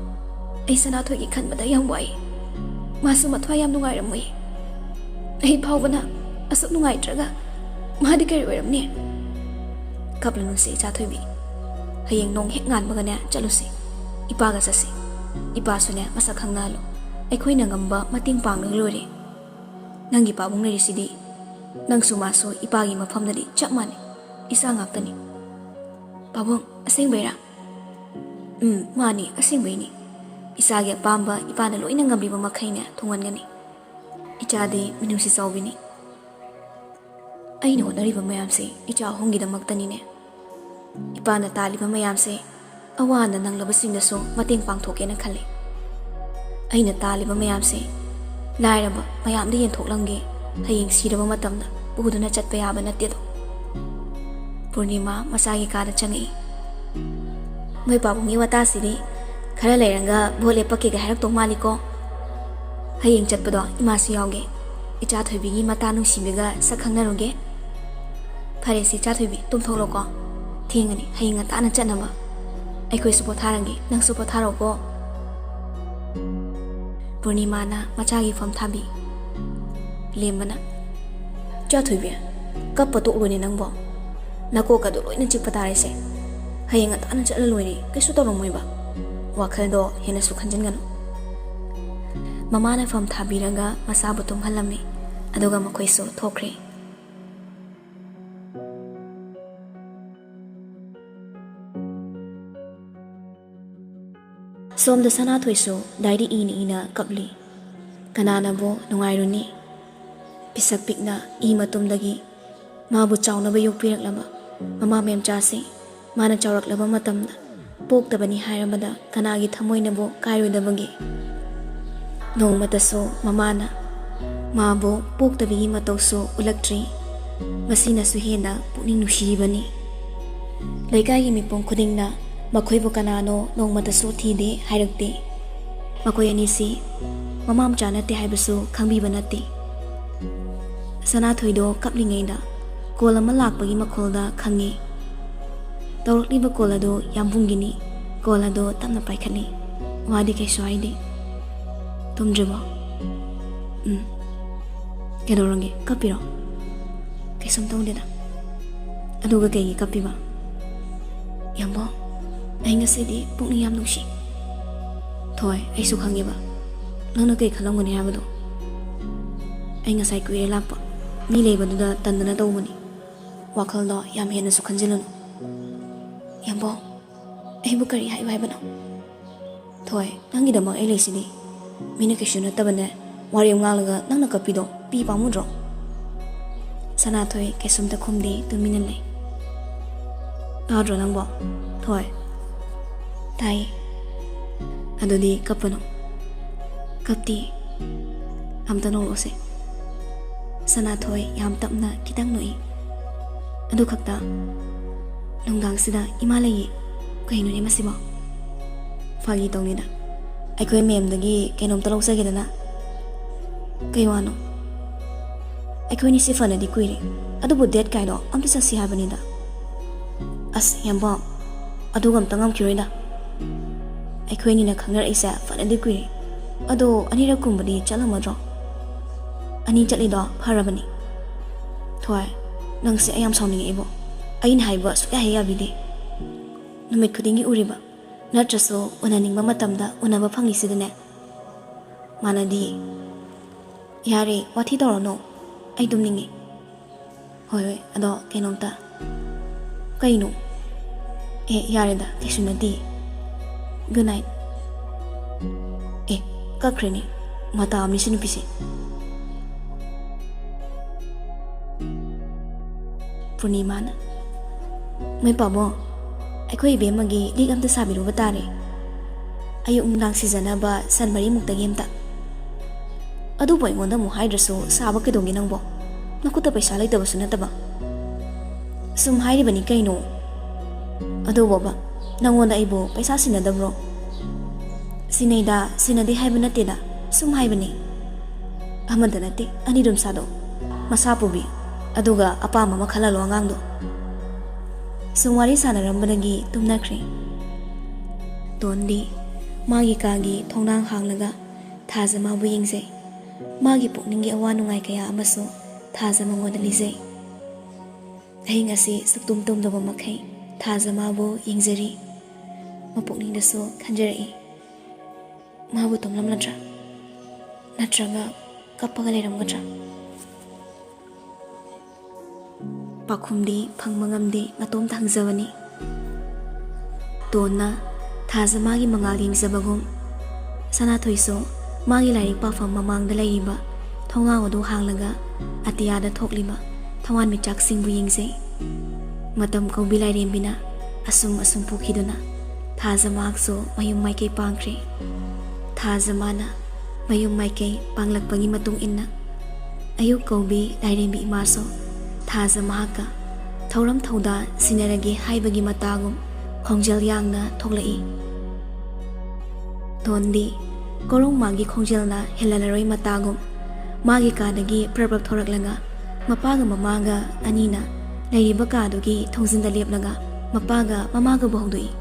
ꯑꯩ ꯁꯅꯥꯊꯣꯏꯒꯤ ꯈꯟꯕꯗ ꯌꯥꯝ ꯋꯥꯏ ꯃꯥꯁꯨ ꯃꯊ꯭ꯋꯥꯏ ꯌꯥꯝ ꯅꯨꯡꯉꯥꯏꯔꯝꯃꯣꯏ ꯑꯩ ꯐꯥꯎꯕꯅ ꯑꯁꯨꯛ ꯅꯨꯡꯉꯥꯏꯇ꯭ꯔꯒ ꯃꯥꯗꯤ ꯀꯔꯤ ꯑꯣꯏꯔꯝꯅꯤ ꯀꯞꯂꯅꯨꯁꯤ ꯏꯆꯥꯊꯣꯏꯕꯤ ꯍꯌꯦꯡ ꯅꯣꯡ ꯍꯦꯛ ꯉꯥꯟꯕꯒꯅꯦ ꯆꯠꯂꯨꯁꯤ ꯏꯄꯥꯒ ꯆꯠꯁꯤ ꯏꯄꯥꯁꯨꯅꯦ ꯃꯁꯛ ꯈꯪꯅꯍꯜꯂꯨ ꯑꯩꯈꯣꯏꯅ ꯉꯝꯕ ꯃꯇꯦꯡ ꯄꯥꯡꯂꯒ ꯂꯣꯏꯔꯦ ꯅꯪꯒꯤ ꯄꯥꯕꯨꯡ ꯂꯩꯔꯤꯁꯤꯗꯤ ꯅꯪꯁꯨ ꯃꯥꯁꯨ ꯏꯄꯥꯒꯤ ꯃꯐꯝꯗꯗꯤ ꯆꯞ ꯃꯥꯟꯅꯩ ꯏꯆꯥ ꯉꯥꯛꯇꯅꯤ ꯄꯥꯕꯨꯡ ꯑꯁꯦꯡꯕꯩꯔꯥ ꯃꯥꯅꯤ ꯑꯁꯦꯡꯕꯩꯅꯤ ꯏꯆꯥꯒꯤ ꯑꯄꯥꯝꯕ ꯏꯄꯥꯅ ꯂꯣꯏꯅ ꯉꯝꯂꯤꯕ ꯃꯈꯩꯅꯦ ꯊꯨꯡꯍꯟꯒꯅꯤ ꯏꯆꯥꯗꯤ ꯃꯤꯅꯨꯡꯁꯤ ꯆꯥꯎꯕꯤꯅꯤ ꯑꯩꯅ ꯍꯣꯠꯅꯔꯤꯕ ꯃꯌꯥꯝꯁꯦ ꯏꯆꯥ ꯑꯍꯨꯝꯒꯤꯗꯃꯛꯇꯅꯤꯅꯦ ꯏꯄꯥꯅ ꯇꯥꯜꯂꯤꯕ ꯃꯌꯥꯝꯁꯦ ꯑꯋꯥ ꯑꯅꯥ ꯅꯪꯂꯕꯁꯤꯡꯗꯁꯨ ꯃꯇꯦꯡ ꯄꯥꯡꯊꯣꯛꯀꯦꯅ ꯈꯜꯂꯤ ꯑꯩꯅ ꯇꯥꯜꯂꯤꯕ ꯃꯌꯥꯝꯁꯦ ꯂꯥꯏꯔꯕ ꯃꯌꯥꯝꯗ ꯌꯦꯟꯊꯣꯛꯂꯝꯒꯦ ꯍꯌꯦꯡ ꯁꯤꯔꯕ ꯃꯇꯝꯗ ꯄꯨꯗꯨꯅ ꯆꯠꯄ ꯌꯥꯕ ꯅꯠꯇꯦꯗꯣ ꯄꯨꯔꯅꯤꯃꯥ ꯃꯆꯥꯒꯤ ꯀꯥꯗ ꯆꯪꯉꯛꯏ ꯅꯣꯏ ꯄꯥꯕꯨꯡꯒꯤ ꯋꯥꯇꯥꯁꯤꯗꯤ ꯈꯔ ꯂꯩꯔꯒ ꯚꯣꯠ ꯂꯦꯞꯄꯛꯀꯦꯒ ꯍꯥꯏꯔꯛꯇꯧ ꯃꯥꯜꯂꯤꯀꯣ ꯍꯌꯦꯡ ꯆꯠꯄꯗꯣ ꯏꯃꯥꯁꯨ ꯌꯥꯎꯒꯦ ꯏꯆꯥ ꯊꯣꯏꯕꯤꯒꯤ ꯃꯇꯥ ꯅꯨꯡꯁꯤꯕꯤꯒ ꯁꯛ ꯈꯪꯅꯔꯨꯒꯦ ꯐꯔꯦꯁꯤ ꯏꯆꯥ ꯊꯣꯏꯕꯤ ꯇꯨꯝꯊꯣꯛꯂꯣꯀꯣ ꯊꯦꯡꯉꯅꯤ ꯍꯌꯦꯡ ꯉꯟꯇꯥꯅ ꯆꯠꯅꯕ ꯑꯩꯈꯣꯏꯁꯨ ꯄꯣꯊꯥꯔꯒꯦ ꯅꯪꯁꯨ ꯄꯣꯊꯥꯔꯣꯀꯣ ꯄꯨꯔꯅꯤꯃꯥꯅ ꯃꯆꯥꯒꯤ ꯐꯝ ꯊꯥꯕꯤ ꯂꯦꯝꯕꯅ ꯏꯆꯥ ꯊꯣꯏꯕꯤ ꯀꯞꯄ ꯇꯣꯛꯂꯣꯏꯅꯦ ꯅꯪꯕꯣ ꯅꯀꯣꯛꯀꯗꯣ ꯂꯣꯏꯅ ꯆꯤꯛꯄ ꯇꯥꯔꯦꯁꯦ ꯍꯌꯦꯡ ꯉꯟꯇꯥꯅ ꯆꯠꯂ ꯂꯣꯏꯔꯦ ꯀꯩꯁꯨ ꯇꯧꯔꯝꯃꯣꯏꯕ ꯋꯥꯈꯜꯗꯣ ꯍꯦꯟꯅꯁꯨ ꯈꯟꯖꯤꯟꯒꯅꯨ ꯃꯃꯥꯅ ꯐꯝ ꯊꯥꯕꯤꯔꯒ ꯃꯆꯥꯕꯨ ꯇꯨꯝꯍꯜꯂꯝꯃꯤ ꯑꯗꯨꯒ ꯃꯈꯣꯏꯁꯨ ꯊꯣꯛꯈ꯭ꯔꯦ ꯁꯣꯝꯗ ꯁꯅꯥꯊꯣꯏꯁꯨ ꯗꯥꯏꯔꯤ ꯏꯅ ꯀꯞꯂꯤ ꯀꯅꯥꯅꯕꯨ ꯅꯨꯡꯉꯥꯏꯔꯨꯅꯤ ꯄꯤꯁꯛ ꯄꯤꯛꯅ ꯏ ꯃꯇꯨꯝꯗꯒꯤ ꯃꯥꯕꯨ ꯆꯥꯎꯅꯕ ꯌꯣꯛꯄꯤꯔꯛꯂꯕ ꯃꯃꯥ ꯃꯦꯝꯆꯥꯁꯤ ꯃꯥꯅ ꯆꯥꯎꯔꯛꯂꯕ ꯃꯇꯝꯗ ꯄꯣꯛꯇꯕꯅꯤ ꯍꯥꯏꯔꯕꯗ ꯀꯅꯥꯒꯤ ꯊꯃꯣꯏꯅꯕꯨ ꯀꯥꯏꯔꯣꯏꯗꯕꯒꯦ ꯅꯣꯡꯃꯇꯁꯨ ꯃꯃꯥꯅ ꯃꯥꯕꯨ ꯄꯣꯛꯇꯕꯤꯒꯤ ꯃꯇꯧꯁꯨ ꯎꯠꯂꯛꯇ꯭ꯔꯤ ꯃꯁꯤꯅꯁꯨ ꯍꯦꯟꯅ ꯄꯨꯛꯅꯤꯡ ꯅꯨꯡꯁꯤꯕꯅꯤ ꯂꯩꯀꯥꯏꯒꯤ ꯃꯤꯄꯨꯝ ꯈꯨꯗꯤꯡꯅ ꯃꯈꯣꯏꯕꯨ ꯀꯅꯥꯅꯣ ꯅꯣꯡꯃꯇꯁꯨ ꯊꯤꯗꯦ ꯍꯥꯏꯔꯛꯇꯦ ꯃꯈꯣꯏ ꯑꯅꯤꯁꯤ ꯃꯃꯥꯝꯆꯥ ꯅꯠꯇꯦ ꯍꯥꯏꯕꯁꯨ ꯈꯪꯕꯤꯕ ꯅꯠꯇꯦ ꯁꯅꯥꯊꯣꯏꯗꯣ ꯀꯞꯂꯤꯉꯩꯗ ꯀꯣꯜ ꯑꯃ ꯂꯥꯛꯄꯒꯤ ꯃꯈꯣꯜꯗ ꯈꯪꯉꯤ ꯇꯧꯔꯛꯂꯤꯕ ꯀꯣꯜ ꯑꯗꯨ ꯌꯥꯝꯕꯨꯡꯒꯤꯅꯤ ꯀꯣꯜ ꯑꯗꯨ ꯇꯞꯅ ꯄꯥꯏꯈꯠꯂꯤ ꯋꯥꯗꯤ ꯀꯩꯁꯨ ꯍꯥꯏꯗꯦ ꯇꯨꯝꯗ꯭ꯔꯤꯕꯣ ꯀꯩꯗꯧꯔꯒꯦ ꯀꯞꯄꯤꯔꯣ ꯀꯩꯁꯨꯝ ꯇꯧꯗꯦꯗ ꯑꯗꯨꯒ ꯀꯩꯒꯤ ꯀꯞꯄꯤꯕ ꯌꯥꯝꯕꯣ ꯑꯩ ꯉꯁꯤꯗꯤ ꯄꯨꯛꯅꯤꯡ ꯌꯥꯝ ꯅꯨꯡꯁꯤ ꯊꯣꯏ ꯑꯩꯁꯨ ꯈꯪꯉꯦꯕ ꯅꯪꯅ ꯀꯩ ꯈꯜꯂꯝꯒꯅꯤ ꯍꯥꯏꯕꯗꯣ ꯑꯩ ꯉꯁꯥꯏ ꯀꯨꯏꯔꯦ ꯂꯥꯛꯄ ꯃꯤ ꯂꯩꯕꯗꯨꯗ ꯇꯟꯗꯅ ꯇꯧꯕꯅꯤ ꯋꯥꯈꯜꯗꯣ ꯌꯥꯝ ꯍꯦꯟꯅꯁꯨ ꯈꯟꯖꯤꯜꯂꯨꯅꯨ ꯌꯥꯝꯕꯣ ꯑꯩꯕꯨ ꯀꯔꯤ ꯍꯥꯏꯌꯨ ꯍꯥꯏꯕꯅꯣ ꯊꯣꯏ ꯅꯪꯒꯤꯗꯃꯛ ꯑꯩ ꯂꯩꯁꯤꯗꯤ ꯃꯤꯅ ꯀꯩꯁꯨ ꯅꯠꯇꯕꯅꯦ ꯋꯥꯔꯤ ꯉꯥꯡꯂꯒ ꯅꯪꯅ ꯀꯞꯄꯤꯗꯣ ꯄꯤ ꯄꯥꯝꯃꯨꯗ꯭ꯔꯣ ꯁꯅꯥꯊꯣꯏ ꯀꯩꯁꯨꯝꯇ ꯈꯨꯝꯗꯦ ꯇꯨꯃꯤꯟꯅ ꯂꯩ ꯇꯥꯗ꯭ꯔꯣ ꯅꯪꯕꯣ ꯊꯣꯏ ꯇꯥꯏꯌꯦ ꯑꯗꯨꯗꯤ ꯀꯞꯄꯅꯨ ꯀꯞꯇꯤ ꯑꯝꯇ ꯅꯣꯛꯂꯣꯁꯦ ꯁꯅꯥꯊꯣꯏ ꯌꯥꯝ ꯇꯞꯅ ꯈꯤꯇꯪ ꯅꯣꯛꯏ ꯑꯗꯨ ꯈꯛꯇ ꯅꯨꯡꯗꯥꯡꯁꯤꯗ ꯏꯃꯥ ꯂꯩꯌꯦ ꯀꯩꯅꯣꯅꯦ ꯃꯁꯤꯕꯣ ꯐꯥꯒꯤ ꯇꯧꯅꯤꯗ ꯑꯩꯈꯣꯏ ꯃꯦꯝꯗꯒꯤ ꯀꯩꯅꯣꯝꯇ ꯂꯧꯖꯒꯦꯗꯅ ꯀꯩ ꯋꯥꯅꯣ ꯑꯩꯈꯣꯏꯅꯤꯁꯤ ꯐꯅꯗꯤ ꯀꯨꯏꯔꯦ ꯑꯗꯨꯕꯨ ꯗꯦꯠ ꯀꯥꯏꯗꯣ ꯑꯝꯇ ꯆꯠꯁꯤ ꯍꯥꯏꯕꯅꯤꯗ ꯑꯁ ꯌꯥꯝꯕꯣ ꯑꯗꯨꯒ ꯑꯝꯇ ꯉꯝꯈꯤꯔꯣꯏꯗ ꯑꯩꯈꯣꯏꯅꯤꯅ ꯈꯪꯅꯔꯛꯏꯁꯦ ꯐꯅꯗꯤ ꯀꯨꯏꯔꯦ ꯑꯗꯣ ꯑꯅꯤꯔꯛꯀꯨꯝꯕꯗꯤ ꯆꯠꯂꯝꯃꯗ꯭ꯔꯣ ꯑꯅꯤ ꯆꯠꯂꯤꯗꯣ ꯐꯔꯕꯅꯤ ꯊꯣꯏ ꯅꯪꯁꯦ ꯑꯩ ꯌꯥꯝ ꯁꯥꯎꯅꯤꯡꯉꯛꯏꯕꯣ ꯑꯩꯅ ꯍꯥꯏꯕ ꯁꯨꯛꯌꯥ ꯍꯦꯛ ꯌꯥꯕꯤꯗꯦ ꯅꯨꯃꯤꯠ ꯈꯨꯗꯤꯡꯒꯤ ꯎꯔꯤꯕ ꯅꯠꯇ꯭ꯔꯁꯨ ꯎꯅꯅꯤꯡꯕ ꯃꯇꯝꯗ ꯎꯅꯕ ꯐꯪꯉꯤꯁꯤꯗꯅꯦ ꯃꯥꯅꯗꯤ ꯌꯥꯔꯦ ꯋꯥꯊꯤ ꯇꯧꯔꯅꯨ ꯑꯩ ꯇꯨꯝꯅꯤꯡꯉꯦ ꯍꯣꯏ ꯍꯣꯏ ꯑꯗꯣ ꯀꯩꯅꯣꯝꯇ ꯀꯩꯅꯣ ꯌꯥꯔꯦꯗ ꯀꯩꯁꯨ ꯅꯠꯇꯦ ꯒꯨꯗ ꯅꯥꯏꯠ ꯀꯛꯈ꯭ꯔꯦꯅꯦ ꯃꯇꯥ ꯑꯃꯅꯤ ꯁꯤ ꯅꯨꯄꯤꯁꯦ ꯄꯨꯔꯅꯤꯃꯥꯅ ꯃꯣꯏ ꯄꯥꯕꯣ ꯑꯩꯈꯣꯏ ꯏꯕꯦꯝꯃꯒꯤ ꯂꯤꯛ ꯑꯝꯇ ꯁꯥꯕꯤꯔꯨꯕ ꯇꯥꯔꯦ ꯑꯌꯨꯛ ꯅꯨꯡꯗꯥꯡ ꯁꯤꯖꯟꯅꯕ ꯁꯟ ꯃꯔꯤꯃꯨꯛꯇꯒꯤ ꯑꯝꯇ ꯑꯗꯨꯕꯨ ꯑꯩꯉꯣꯟꯗ ꯑꯃꯨꯛ ꯍꯥꯏꯗ꯭ꯔꯁꯨ ꯁꯥꯕ ꯀꯩꯗꯧꯒꯦ ꯅꯪꯕꯣ ꯅꯈꯨꯠꯇ ꯄꯩꯁꯥ ꯂꯩꯇꯕꯁꯨ ꯅꯠꯇꯕ ꯁꯨꯝ ꯍꯥꯏꯔꯤꯕꯅꯤ ꯀꯩꯅꯣ ꯑꯗꯨꯕꯣꯕ ꯅꯪꯉꯣꯟꯗ ꯑꯩꯕꯨ ꯄꯩꯁꯥ ꯁꯤꯟꯅꯗꯕ꯭ꯔꯣ ꯁꯤꯟꯅꯩꯗ ꯁꯤꯟꯅꯗꯦ ꯍꯥꯏꯕ ꯅꯠꯇꯦꯗ ꯁꯨꯝ ꯍꯥꯏꯕꯅꯤ ꯑꯃꯗ ꯅꯠꯇꯦ ꯑꯅꯤꯗꯨꯝ ꯁꯥꯗꯣ ꯃꯁꯥ ꯄꯨꯕꯤ ꯑꯗꯨꯒ ꯑꯄꯥꯝꯕ ꯑꯃ ꯈꯜꯍꯜꯂꯣ ꯑꯉꯥꯡꯗꯣ ꯁꯨꯝ ꯋꯥꯔꯤ ꯁꯥꯟꯅꯔꯝꯕꯗꯒꯤ ꯇꯨꯝꯅꯈ꯭ꯔꯦ ꯇꯣꯟꯗꯤ ꯃꯥꯒꯤ ꯀꯥꯒꯤ ꯊꯣꯡꯅꯥꯡ ꯍꯥꯡꯂꯒ ꯊꯥꯖ ꯃꯥꯕꯨ ꯌꯦꯡꯖꯩ ꯃꯥꯒꯤ ꯄꯨꯛꯅꯤꯡꯒꯤ ꯑꯋꯥ ꯅꯨꯡꯉꯥꯏ ꯀꯌꯥ ꯑꯃꯁꯨ ꯊꯥꯖ ꯃꯉꯣꯟꯗ ꯂꯤꯖꯩ ꯑꯍꯤꯡ ꯑꯁꯤ ꯁꯨꯛꯇꯨꯝ ꯇꯨꯝꯗꯕ ꯃꯈꯩ ꯊꯥꯖ ꯃꯥꯕꯨ ꯌꯦꯡꯖꯔꯤ ꯃꯄꯨꯛꯅꯤꯡꯗꯁꯨ ꯈꯟꯖꯔꯛꯏ ꯃꯥꯕꯨ ꯇꯨꯝꯂꯝꯂꯗ꯭ꯔꯥ ꯅꯠꯇ꯭ꯔꯒ ꯀꯞꯄꯒ ꯂꯩꯔꯝꯒꯗ꯭ꯔꯥ ꯄꯥꯈꯨꯝꯗꯤ ꯐꯪꯕ ꯉꯝꯗꯦ ꯃꯇꯣꯝꯇ ꯍꯪꯖꯕꯅꯤ ꯇꯣꯟꯅ ꯊꯥꯖ ꯃꯥꯒꯤ ꯃꯉꯥꯜ ꯌꯦꯡꯖꯕꯒꯨꯝ ꯁꯅꯥꯊꯣꯏꯁꯨ ꯃꯥꯒꯤ ꯂꯥꯏꯔꯤꯛ ꯄꯥꯐꯝ ꯃꯃꯥꯡꯗ ꯂꯩꯔꯤꯕ ꯊꯣꯡꯅꯥꯎ ꯑꯗꯨ ꯍꯥꯡꯂꯒ ꯑꯇꯤꯌꯥꯗ ꯊꯣꯛꯂꯤꯕ ꯊꯋꯥꯟꯃꯤꯆꯥꯛꯁꯤꯡꯕꯨ ꯌꯦꯡꯖꯩ ꯃꯇꯝ ꯀꯧꯕꯤ ꯂꯥꯏꯔꯦꯝꯕꯤꯅ ꯑꯁꯨꯝ ꯑꯁꯨꯝ ꯄꯨꯈꯤꯗꯨꯅ ꯊꯥꯖ ꯃꯍꯥꯛꯁꯨ ꯃꯌꯨꯝ ꯃꯥꯏꯀꯩ ꯄꯥꯡꯈ꯭ꯔꯦ ꯊꯥꯖ ꯃꯥꯅ ꯃꯌꯨꯝ ꯃꯥꯏꯀꯩ ꯄꯥꯡꯂꯛꯄꯒꯤ ꯃꯇꯨꯡ ꯏꯟꯅ ꯑꯌꯨꯛ ꯀꯧꯕꯤ ꯂꯥꯏꯔꯦꯝꯕꯤ ꯏꯃꯥꯁꯨ ꯊꯥꯖ ꯃꯍꯥꯛꯀ ꯊꯧꯔꯝ ꯊꯧꯗꯥ ꯁꯤꯟꯅꯔꯒꯦ ꯍꯥꯏꯕꯒꯤ ꯃꯇꯥꯒꯨꯝ ꯈꯣꯡꯖꯦꯜ ꯌꯥꯡꯅ ꯊꯣꯛꯂꯛꯏ ꯇꯣꯟꯗꯤ ꯀꯣꯔꯧ ꯃꯥꯒꯤ ꯈꯣꯡꯖꯦꯜꯅ ꯍꯦꯜꯍꯜꯂꯔꯣꯏ ꯃꯇꯥꯒꯨꯝ ꯃꯥꯒꯤ ꯀꯥꯗꯒꯤ ꯄ꯭ꯔꯞ ꯊꯣꯔꯛꯂꯒ ꯃꯄꯥꯒ ꯃꯃꯥꯒ ꯑꯅꯤꯅ ꯂꯩꯔꯤꯕ ꯀꯥꯗꯨꯒꯤ ꯊꯣꯡꯖꯤꯟꯗ ꯂꯦꯞꯂꯒ ꯃꯄꯥꯒ ꯃꯃꯥꯒꯕꯨ ꯍꯧꯗꯣꯛꯏ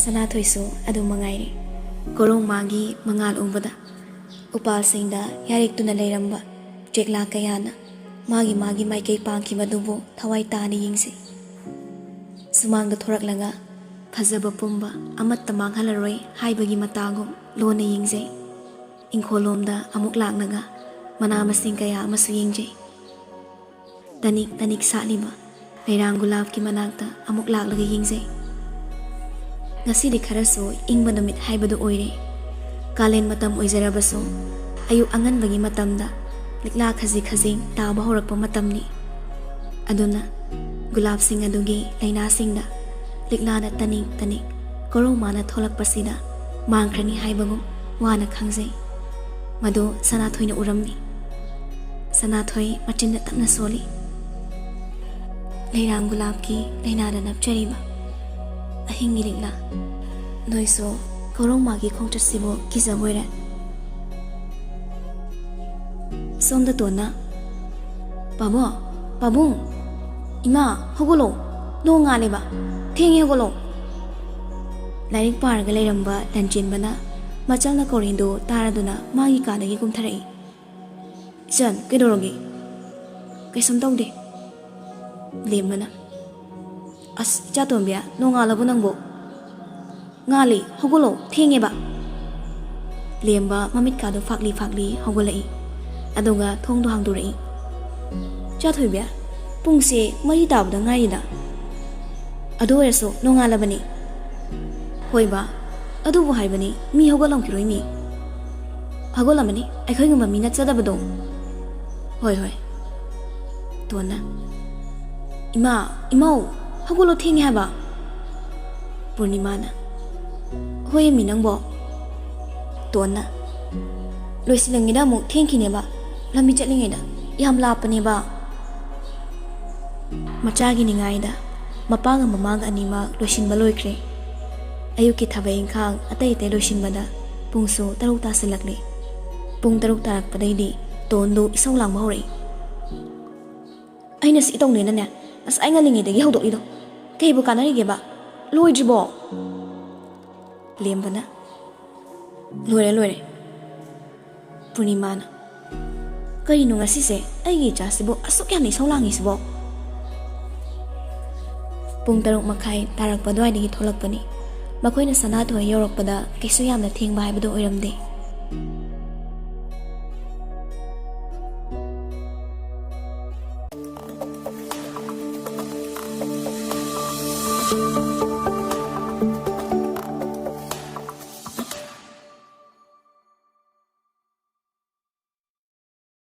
ꯁꯅꯥꯊꯣꯏꯁꯨ ꯑꯗꯨ ꯃꯉꯥꯏꯔꯦ ꯀꯣꯔꯧ ꯃꯥꯒꯤ ꯃꯉꯥꯜ ꯎꯕꯗ ꯎꯄꯥꯜꯁꯤꯡꯗ ꯌꯥꯔꯦꯛꯇꯨꯅ ꯂꯩꯔꯝꯕ ꯆꯦꯛꯂꯥ ꯀꯌꯥꯅ ꯃꯥꯒꯤ ꯃꯥꯏꯀꯩ ꯄꯥꯡꯈꯤꯕꯗꯨꯕꯨ ꯊꯋꯥꯏ ꯇꯥꯅ ꯌꯦꯡꯖꯩ ꯁꯨꯃꯥꯡꯗ ꯊꯣꯔꯛꯂꯒ ꯐꯖꯕ ꯄꯨꯝꯕ ꯑꯃꯠꯇ ꯃꯥꯡꯍꯜꯂꯔꯣꯏ ꯍꯥꯏꯕꯒꯤ ꯃꯇꯥꯒꯨꯝ ꯂꯣꯟꯅ ꯌꯦꯡꯖꯩ ꯏꯪꯈꯣꯜꯂꯣꯝꯗ ꯑꯃꯨꯛ ꯂꯥꯛꯂꯒ ꯃꯅꯥ ꯃꯁꯤꯡ ꯀꯌꯥ ꯑꯃꯁꯨ ꯌꯦꯡꯖꯩ ꯇꯅꯤꯛ ꯇꯅꯤꯛ ꯁꯥꯠꯂꯤꯕ ꯂꯩꯔꯥꯡ ꯒꯨꯂꯥꯞꯀꯤ ꯃꯅꯥꯛꯇ ꯑꯃꯨꯛ ꯂꯥꯛꯂꯒ ꯌꯦꯡꯖꯩ ꯉꯁꯤꯗꯤ ꯈꯔꯁꯨ ꯏꯪꯕ ꯅꯨꯃꯤꯠ ꯍꯥꯏꯕꯗꯨ ꯑꯣꯏꯔꯦ ꯀꯥꯂꯦꯟ ꯃꯇꯝ ꯑꯣꯏꯖꯔꯕꯁꯨ ꯑꯌꯨꯛ ꯑꯉꯟꯕꯒꯤ ꯃꯇꯝꯗ ꯂꯤꯛꯂꯥ ꯈꯖꯤꯛ ꯈꯖꯤꯛ ꯇꯥꯕ ꯍꯧꯔꯛꯄ ꯃꯇꯝꯅꯤ ꯑꯗꯨꯅ ꯒꯨꯂꯥꯞꯁꯤꯡ ꯑꯗꯨꯒꯤ ꯂꯩꯅꯥꯁꯤꯡꯗ ꯂꯤꯛꯂꯥꯅ ꯇꯅꯤꯛ ꯇꯅꯤꯛ ꯀꯣꯔꯧ ꯃꯥꯅ ꯊꯣꯛꯂꯛꯄꯁꯤꯗ ꯃꯥꯡꯈ꯭ꯔꯅꯤ ꯍꯥꯏꯕꯒꯨꯝ ꯋꯥꯅ ꯈꯪꯖꯩ ꯃꯗꯨ ꯁꯅꯥꯊꯣꯏꯅ ꯎꯔꯝꯃꯤ ꯁꯅꯥꯊꯣꯏ ꯃꯆꯤꯟꯗ ꯇꯞꯅ ꯁꯣꯜꯂꯤ ꯂꯩꯔꯥꯡ ꯒꯨꯂꯥꯞꯀꯤ ꯂꯩꯅꯥꯗ ꯅꯞꯆꯔꯤꯕ ꯑꯍꯤꯡꯒꯤ ꯂꯤꯛꯂꯥ ꯅꯣꯏꯁꯨ ꯀꯣꯔꯧ ꯃꯥꯒꯤ ꯈꯣꯡꯆꯠꯁꯤꯕꯨ ꯀꯤꯖꯕꯣꯏꯔꯦ ꯁꯣꯝꯗ ꯇꯣꯟꯅ ꯄꯥꯕꯨꯡ ꯏꯃꯥ ꯍꯧꯒꯠꯂꯣ ꯅꯣꯡ ꯉꯥꯜꯂꯦꯕ ꯊꯦꯡꯉꯦ ꯍꯧꯒꯠꯂꯣ ꯂꯥꯏꯔꯤꯛ ꯄꯥꯔꯒ ꯂꯩꯔꯝꯕ ꯂꯟꯆꯦꯟꯕꯅ ꯃꯆꯜꯅ ꯀꯧꯔꯤꯗꯨ ꯇꯥꯔꯗꯨꯅ ꯃꯥꯒꯤ ꯀꯥꯗꯒꯤ ꯀꯨꯝꯊꯔꯛꯏ ꯏꯆꯟ ꯀꯩꯗꯧꯔꯒꯦ ꯀꯩꯁꯨꯝ ꯇꯧꯗꯦ ꯂꯦꯝꯕꯅ ꯑꯁ ꯏꯆꯥꯇꯣꯝꯕꯤ ꯅꯣꯡꯉꯥꯜꯂꯕꯣ ꯅꯪꯕꯣ ꯉꯥꯜꯂꯤ ꯍꯧꯒꯠꯂꯣ ꯊꯦꯡꯉꯦꯕ ꯂꯦꯝꯕ ꯃꯃꯤꯠꯀꯥꯗꯣ ꯐꯥꯛꯂꯤ ꯐꯥꯛꯂꯤ ꯍꯧꯒꯠꯂꯛꯏ ꯑꯗꯨꯒ ꯊꯣꯡꯗꯣ ꯍꯥꯡꯗꯣꯔꯛꯏ ꯏꯆꯥꯊꯣꯏꯕꯤ ꯄꯨꯡꯁꯦ 4 ꯇꯥꯕꯗ ꯉꯥꯏꯔꯤꯗ ꯑꯗꯨ ꯑꯣꯏꯔꯁꯨ ꯅꯣꯡꯉꯥꯜꯂꯕꯅꯤ ꯍꯣꯏꯕ ꯑꯗꯨꯕꯨ ꯍꯥꯏꯕꯅꯤ ꯃꯤ ꯍꯧꯒꯠꯂꯝꯈꯤꯔꯣꯏ ꯃꯤ ꯍꯧꯒꯠꯂꯝꯃꯅꯤ ꯑꯩꯈꯣꯏꯒꯨꯝꯕ ꯃꯤ ꯅꯠꯆꯗꯕꯗꯣ ꯍꯣꯏ ꯍꯣꯏ ꯇꯣꯟꯅ ꯏꯃꯥ ꯏꯃꯧ ꯍꯧꯒꯠꯂꯣ ꯊꯦꯡꯉꯦ ꯍꯥꯏꯕ ꯄꯨꯔꯅꯤꯃꯥꯅ ꯍꯣꯏ ꯃꯤ ꯅꯪꯕꯣ ꯇꯣꯟꯅ ꯂꯣꯏꯁꯤꯜꯂꯉꯩꯗ ꯑꯃꯨꯛ ꯊꯦꯡꯈꯤꯅꯦꯕ ꯂꯝꯕꯤ ꯆꯠꯂꯤꯉꯩꯗ ꯌꯥꯝ ꯂꯥꯞꯄꯅꯦꯕ ꯃꯆꯥꯒꯤ ꯅꯤꯡꯉꯥꯏꯗ ꯃꯄꯥꯒ ꯃꯃꯥꯒ ꯑꯅꯤꯃꯛ ꯂꯣꯏꯁꯤꯟꯕ ꯂꯣꯏꯈ꯭ꯔꯦ ꯑꯌꯨꯛꯀꯤ ꯊꯕꯛ ꯏꯪꯈꯥꯡ ꯑꯇꯩ ꯑꯇꯩ ꯂꯣꯏꯁꯤꯟꯕꯗ ꯄꯨꯡꯁꯨ 6 ꯇꯥꯁꯤꯜꯂꯛꯂꯤ ꯄꯨꯡ 6 ꯇꯥꯔꯛꯄꯗꯩꯗꯤ ꯇꯣꯟꯗꯨ ꯏꯁꯧ ꯂꯥꯡꯕ ꯍꯧꯔꯛꯏ ꯑꯩꯅ ꯁꯤ ꯇꯧꯅꯦꯅꯅꯦ ꯉꯁꯥꯏ ꯉꯜꯂꯤꯉꯩꯗꯒꯤ ꯍꯧꯗꯣꯛꯏꯗꯣ ꯀꯩꯕꯨ ꯀꯥꯟꯅꯔꯤꯒꯦꯕ ꯂꯣꯏꯗ꯭ꯔꯤꯕꯣ ꯂꯦꯝꯕꯅ ꯂꯣꯏꯔꯦ ꯂꯣꯏꯔꯦ ꯄꯨꯔꯅꯤꯃꯥꯅ ꯀꯔꯤꯅꯣ ꯉꯁꯤꯁꯦ ꯑꯩꯒꯤ ꯏꯆꯥꯁꯤꯕꯨ ꯑꯁꯨꯛ ꯌꯥꯝꯅ ꯏꯁꯧ ꯂꯥꯡꯉꯤꯁꯤꯕꯣ ꯄꯨꯡ 6:30 ꯇꯥꯔꯛꯄ ꯑꯗꯨꯋꯥꯏꯗꯒꯤ ꯊꯣꯛꯂꯛꯄꯅꯤ ꯃꯈꯣꯏꯅ ꯁꯅꯥꯊꯣꯏ ꯌꯧꯔꯛꯄꯗ ꯀꯩꯁꯨ ꯌꯥꯝꯅ ꯊꯦꯡꯕ ꯍꯥꯏꯕꯗꯨ ꯑꯣꯏꯔꯝꯗꯦ